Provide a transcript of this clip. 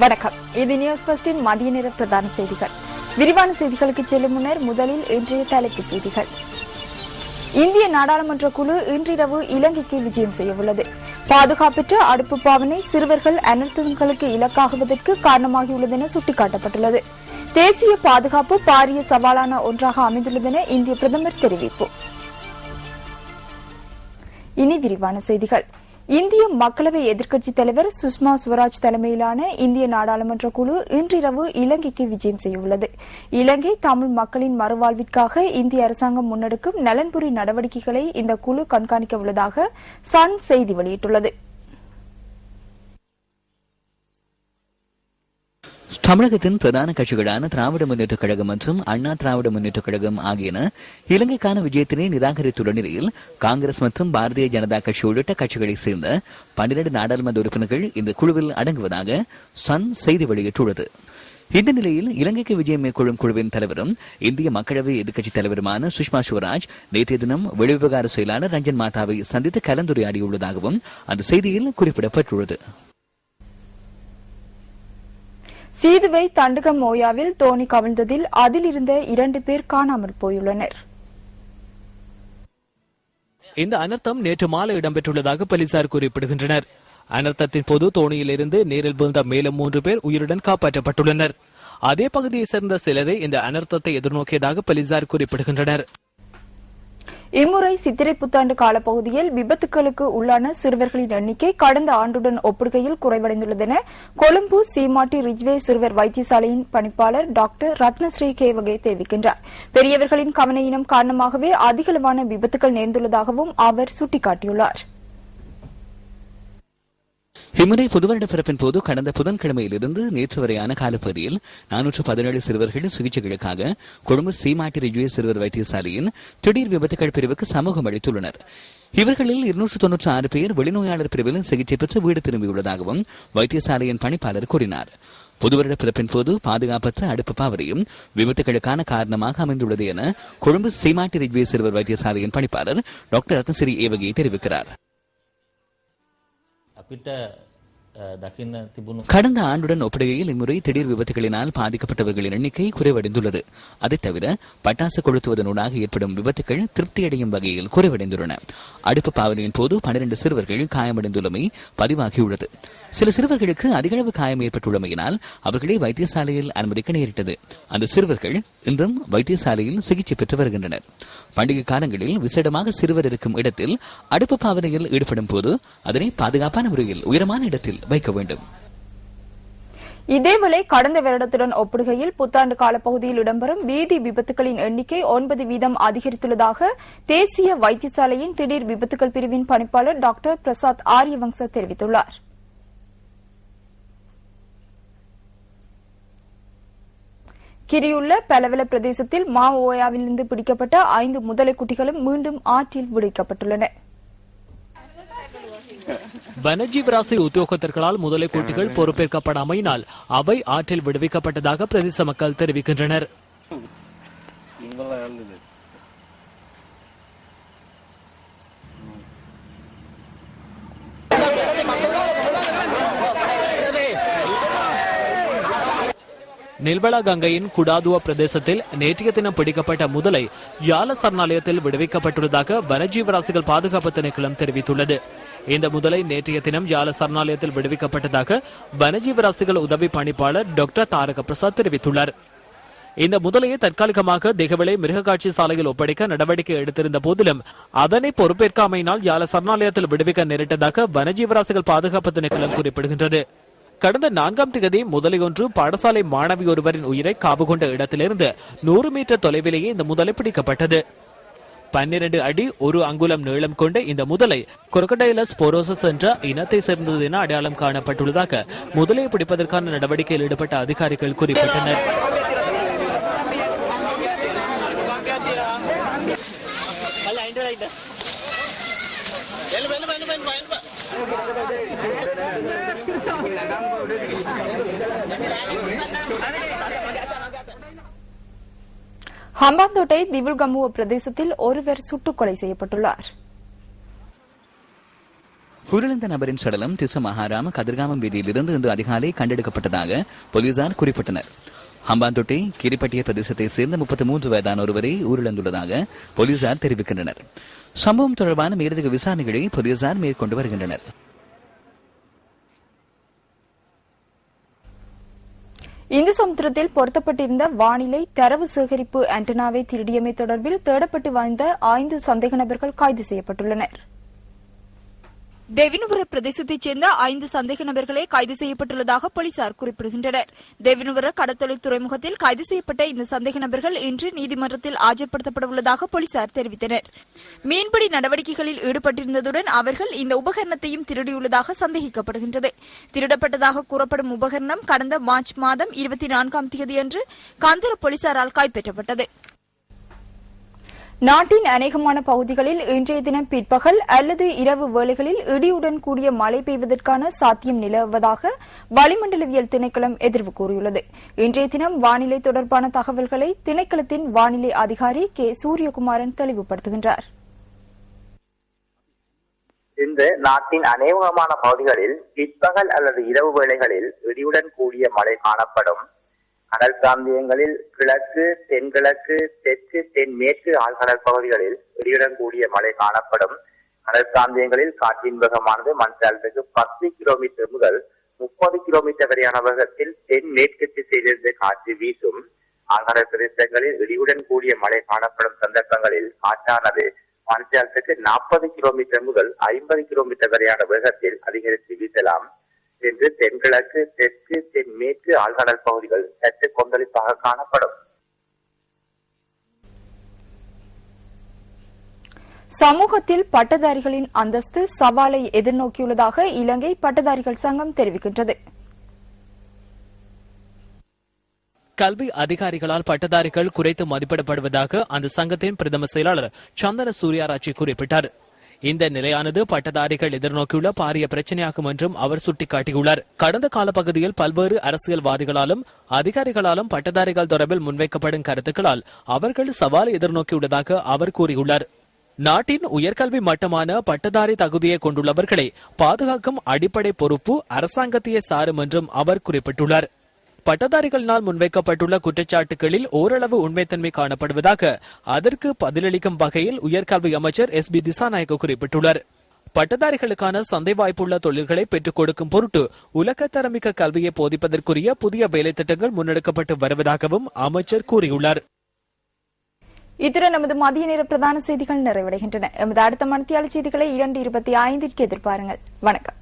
வணக்கம். இது நியூஸ் ஃபர்ஸ்டின் மதிய நேர பிரதான செய்திகள். விரிவான செய்திகளுக்கு செல்லும் முன்னர் முதலில் இன்றைய தலைப்புச் செய்திகள். இந்திய நாடாளுமன்ற குழு இன்றிரவு இலங்கைக்கு விஜயம் செய்யவுள்ளது. பாதுகாப்பற்ற அடுப்பு பாவனை சிறுவர்கள் அனர்த்தங்களுக்கு இலக்காகுவதற்கு காரணமாகியுள்ளது என சுட்டிக்காட்டப்பட்டுள்ளது. தேசிய பாதுகாப்பு பாரிய சவாலான ஒன்றாக அமைந்துள்ளது என இந்திய பிரதமர் தெரிவிப்பு. இனி விரிவான செய்திகள். இந்திய மக்களவை எதிர்க்கட்சித் தலைவர் சுஷ்மா ஸ்வராஜ் தலைமையிலான இந்திய நாடாளுமன்ற குழு இன்றிரவு இலங்கைக்கு விஜயம் செய்யவுள்ளது. இலங்கை தமிழ் மக்களின் மறுவாழ்விற்காக இந்திய அரசாங்கம் முன்னெடுக்கும் நலன்புரி நடவடிக்கைகளை இந்த குழு கண்காணிக்க உள்ளதாக சன் செய்தி வெளியிட்டுள்ளது. தமிழகத்தின் பிரதான கட்சிகளான திராவிட முன்னேற்றக் கழகம் மற்றும் அண்ணா திராவிட முன்னேற்றக் கழகம் ஆகியன இலங்கைக்கான விஜயத்தினை நிராகரித்துள்ள நிலையில் காங்கிரஸ் மற்றும் பாரதிய ஜனதா கட்சி உள்ளிட்ட கட்சிகளைச் சேர்ந்த 12 நாடாளுமன்ற உறுப்பினர்கள் இந்த குழுவில் அடங்குவதாக சன் செய்தி வெளியிட்டுள்ளது. இந்த நிலையில் இலங்கைக்கு விஜயம் மேற்கொள்ளும் குழுவின் தலைவரும் இந்திய மக்களவை எதிர்க்கட்சித் தலைவருமான சுஷ்மா ஸ்வராஜ் நேற்றைய தினம் வெளிவிவகார செயலாளர் ரஞ்சன் மாதாவை சந்தித்து கலந்துரையாடியுள்ளதாகவும் அந்த செய்தியில் குறிப்பிடப்பட்டுள்ளது. சீதுவை தண்டுகம் மோயாவில் தோணி கவிழ்ந்ததில் அதில் இருந்த 2 பேர் காணாமல் போயுள்ளனர். இந்த அனர்த்தம் நேற்று மாலை இடம்பெற்றுள்ளதாக போலீசார் குறிப்பிடுகின்றனர். அனர்த்தத்தின் போது தோணியிலிருந்து நீரில் விழுந்த மேலும் 3 பேர் உயிருடன் காப்பாற்றப்பட்டுள்ளனர். அதே பகுதியைச் சேர்ந்த சிலரே இந்த அனர்த்தத்தை எதிர்நோக்கியதாக போலீசார் குறிப்பிடுகின்றனர். இம்முறை சித்திரை புத்தாண்டு காலப்பகுதியில் விபத்துகளுக்கு உள்ளான சிறுவர்களின் எண்ணிக்கை கடந்த ஆண்டுடன் ஒப்பிடுகையில் குறைவடைந்துள்ளது என கொழும்பு சீமாட்டி ரிஜ்வே சிறுவர் வைத்தியசாலையின் பணிப்பாளர் டாக்டர் ரத்னஸ்ரீ கேவகே தெரிவிக்கின்றார். பெரியவர்களின் கவனயீனம் காரணமாகவே அதிகளவான விபத்துகள் நேர்ந்துள்ளதாகவும் அவர் சுட்டிக்காட்டியுள்ளார். இம்முறை புதுவருட பிறப்பின் போது கடந்த புதன்கிழமையிலிருந்து நேற்று வரையான காலப்பகுதியில் 417 சிறுவர்கள் சிகிச்சைகளுக்காக கொழும்பு சீமாட்டி ரிஜ்வே சிறுவர் வைத்தியசாலையின் திடீர் விபத்துகள் பிரிவுக்கு சமூகம் அளித்துள்ளனர். இவர்களில் 296 பேர் வெளிநோயாளர் பிரிவில் சிகிச்சை பெற்று வீடு திரும்பியுள்ளதாகவும் வைத்தியசாலையின் பணிப்பாளர் கூறினார். புதுவருட பிறப்பின் போது பாதுகாப்பற்ற அடுப்பு பாவனையும் விபத்துகளுக்கான காரணமாக அமைந்துள்ளது என கொழும்பு சீமாட்டி ரிஜ்வே சிறுவர் வைத்தியசாலையின் பணிப்பாளர் டாக்டர் ரத்னசிறி ஏவகே தெரிவிக்கிறார். கடந்த ஆண்டுடன் ஒப்பிடுகையில் இம்முறை திடீர் விபத்துகளினால் பாதிக்கப்பட்டவர்களின் எண்ணிக்கை குறைவடைந்துள்ளது. அதைத் தவிர பட்டாசு கொளுத்துவதனூடாக ஏற்படும் விபத்துகள் திருப்தியடையும் வகையில் குறைவடைந்துள்ளன. அடுப்பு பாவனையின் போது 12 சிறுவர்கள் காயமடைந்துள்ளமை பதிவாகியுள்ளது. சில சிறுவர்களுக்கு அதிகளவு காயம் ஏற்பட்டுள்ளமையினால் அவர்களை வைத்தியசாலையில் அனுமதிக்க நேரிட்டது. அந்த சிறுவர்கள் இன்றும் வைத்தியசாலையில் சிகிச்சை பெற்று வருகின்றனர். பண்டிகை காலங்களில் விசேடமாக சிறுவர் இருக்கும் இடத்தில் அடுப்பு பாவனையில் ஈடுபடும் போது அதனை பாதுகாப்பான முறையில் உயரமான இடத்தில் வைக்க வேண்டும். இதேவேளை கடந்த வருடத்துடன் ஒப்பிடுகையில் புத்தாண்டு காலப்பகுதியில் இடம்பெறும் வீதி விபத்துகளின் எண்ணிக்கை 9% அதிகரித்துள்ளதாக தேசிய வைத்தியசாலையின் திடீர் விபத்துகள் பிரிவின் பணிப்பாளர் டாக்டர் பிரசாத் ஆரியவங்ச தெரிவித்துள்ளார். கிரியுள்ள பலவல பிரதேசத்தில் மாவோயாவிலிருந்து பிடிக்கப்பட்ட 5 முதலை குட்டிகளும் மீண்டும் ஆற்றில் விடுவிக்கப்பட்டுள்ளன. வனஜீவராசி உத்தியோகத்தர்களால் முதலை குட்டிகள் பொறுப்பேற்கப்படாமையினால் அவை ஆற்றில் விடுவிக்கப்பட்டதாக பிரதேச மக்கள் தெரிவிக்கின்றனர். நில்வளா கங்கையின் குடாதுவா பிரதேசத்தில் நேற்றைய தினம் பிடிக்கப்பட்ட முதலை யால சரணாலயத்தில் விடுவிக்கப்பட்டுள்ளதாக வனஜீவராசிகள் பாதுகாப்பு திணைக்களம் தெரிவித்துள்ளது. இந்த முதலை நேற்றைய தினம் யால சரணாலயத்தில் விடுவிக்கப்பட்டதாக வனஜீவராசிகள் உதவி பணிப்பாளர் டாக்டர் தாரக பிரசாத் தெரிவித்துள்ளார். இந்த முதலையை தற்காலிகமாக திகவளை மிருகக்காட்சி சாலையில் ஒப்படைக்க நடவடிக்கை எடுத்திருந்த போதிலும் அதனை பொறுப்பேற்காமையினால் யால சரணாலயத்தில் விடுவிக்க நேரிட்டதாக வனஜீவராசிகள் பாதுகாப்பு திணைக்களம் குறிப்பிடுகின்றது. கடந்த 4ஆம் தேதி முதலை ஒன்று பாடசாலை மாணவி ஒருவரின் உயிரை காவு கொண்ட இடத்திலிருந்து 100 மீட்டர் தொலைவிலேயே இந்த முதலை பிடிக்கப்பட்டது. 12 அடி 1 அங்குலம் நீளம் கொண்ட இந்த முதலை குரோக்கடைலஸ் போரோசஸ் என்ற இனத்தை சேர்ந்தது என அடையாளம் காணப்பட்டுள்ளதாக முதலையை பிடிப்பதற்கான நடவடிக்கையில் ஈடுபட்ட அதிகாரிகள் குறிப்பிட்டனர். ஹம்பாந்தோட்டை திவுல்கமுவ பிரதேசத்தில் ஒருவர் சுட்டுக் கொலை செய்யப்பட்டுள்ளார். உயிரிழந்த நபரின் சடலம் திச மகாராம கதிர்காமம் வீதியிலிருந்து இன்று அதிகாலை கண்டெடுக்கப்பட்டதாக போலீசார் குறிப்பிட்டனர். ஹம்பாந்தோட்டை கிரிப்பட்டிய பிரதேசத்தை சேர்ந்த 33 வயதான ஒருவரை உயிரிழந்துள்ளதாக போலீசார் தெரிவிக்கின்றனர். சம்பவம் தொடர்பான மேலதிக விசாரணைகளை போலீசார் மேற்கொண்டு வருகின்றனர். இந்து சமுத்திரத்தில் பொருத்தப்பட்டிருந்த வானிலை தரவு சேகரிப்பு ஆண்டனாவை திருடியமை தொடர்பில் தேடப்பட்டு வந்த 5 சந்தேக நபர்கள் கைது செய்யப்பட்டுள்ளனர். தேவினுவர பிரதேசத்தைச் சேர்ந்த 5 சந்தேக நபர்களே கைது செய்யப்பட்டுள்ளதாக போலீசார் குறிப்பிடுகின்றனர். தேவினுவர கடத்தொழில் துறைமுகத்தில் கைது செய்யப்பட்ட இந்த சந்தேக நபர்கள் இன்று நீதிமன்றத்தில் ஆஜர்படுத்தப்பட உள்ளதாக போலீசார் தெரிவித்தனர். மீன்பிடி நடவடிக்கைகளில் ஈடுபட்டிருந்ததுடன் அவர்கள் இந்த உபகரணத்தையும் திருடியுள்ளதாக சந்தேகிக்கப்படுகின்றது. திருடப்பட்டதாக கூறப்படும் உபகரணம் கடந்த மார்ச் மாதம் 24ஆம் தேதியன்று காந்தர போலீசாரால் கைப்பற்றப்பட்டது. நாட்டின் அநேகமான பகுதிகளில் இன்றைய தினம் பிற்பகல் அல்லது இரவு வேளைகளில் இடியுடன் கூடிய மழை பெய்வதற்கான சாத்தியம் நிலவுவதாக வளிமண்டலவியல் திணைக்களம் எதிர்வு கூறியுள்ளது. இன்றைய தினம் வானிலை தொடர்பான தகவல்களை திணைக்களத்தின் வானிலை அதிகாரி கே சூரியகுமாரன் தெளிவுபடுத்துகின்றார். இன்று நாட்டின் அநேகமான பகுதிகளில் பிற்பகல் அல்லது இரவு வேளைகளில் இடியுடன் கூடிய மழை காணப்படும். கடல் பிராந்தியங்களில் கிழக்கு, தென்கிழக்கு, தெற்கு, தென்மேற்கு ஆழ்கடல் பகுதிகளில் இடியுடன் கூடிய மழை காணப்படும். கடல் பிராந்தியங்களில் காற்றின் வேகமானது மணிக்கு 10 கிலோமீட்டர் முதல் 30 கிலோமீட்டர் வரையான வேகத்தில் தென்மேற்கு திசையிலிருந்து காற்று வீசும். ஆழ்கடல் பிரதேசங்களில் இடியுடன் கூடிய மழை காணப்படும் சந்தர்ப்பங்களில் காற்றானது மணிக்கு 40 கிலோமீட்டர் முதல் 50 கிலோமீட்டர் வரையான வேகத்தில் அதிகரித்து வீசலாம் என்று தென்கிழக்கு, தெற்கு, தென்மேற்கு ஆழ்கடல் பகுதிகள் சற்று கொந்தளிப்பாக காணப்படும். சமூகத்தில் பட்டதாரிகளின் அந்தஸ்து சவாலை எதிர்நோக்கியுள்ளதாக இலங்கை பட்டதாரிகள் சங்கம் தெரிவிக்கின்றது. கல்வி அதிகாரிகளால் பட்டதாரிகள் குறைத்து மதிப்பிடப்படுவதாக அந்த சங்கத்தின் பிரதம செயலாளர் சந்தன சூர்யாராச்சி குறிப்பிட்டார். இந்த நிலையானது பட்டதாரிகள் எதிர்நோக்கியுள்ள பாரிய பிரச்சனையாகும் என்றும் அவர் சுட்டிக்காட்டியுள்ளார். கடந்த காலப்பகுதியில் பல்வேறு அரசியல்வாதிகளாலும் அதிகாரிகளாலும் பட்டதாரிகள் தொடர்பில் முன்வைக்கப்படும் கருத்துக்களால் அவர்கள் சவாலை எதிர்நோக்கியுள்ளதாக அவர் கூறியுள்ளார். நாட்டின் உயர்கல்வி மட்டமான பட்டதாரி தகுதியை கொண்டுள்ளவர்களை பாதுகாக்கும் அடிப்படை பொறுப்பு அரசாங்கத்தையே சாரும் என்றும் அவர் குறிப்பிட்டுள்ளார். பட்டதாரிகளினால் முன்வைக்கப்பட்டுள்ள குற்றச்சாட்டுகளில் ஓரளவு உண்மைத்தன்மை காணப்படுவதாக அதற்கு பதிலளிக்கும் வகையில் உயர்கல்வி அமைச்சர் SB திசாநாயக்க குறிப்பிட்டுள்ளார். பட்டதாரிகளுக்கான சந்தை வாய்ப்புள்ள தொழில்களை பெற்றுக் கொடுக்கும் பொருட்டு உலகத்தரமிக்க கல்வியை போதிப்பதற்குரிய புதிய வேலை திட்டங்கள் முன்னெடுக்கப்பட்டு வருவதாகவும் அமைச்சர் கூறியுள்ளார். இத்துடன் நமது மதிய நேர பிரதான செய்திகள் நிறைவடைகின்றன. எமது அடுத்த மணித்தியாளர் செய்திகளை 2:25 எதிர்பாருங்கள். வணக்கம்.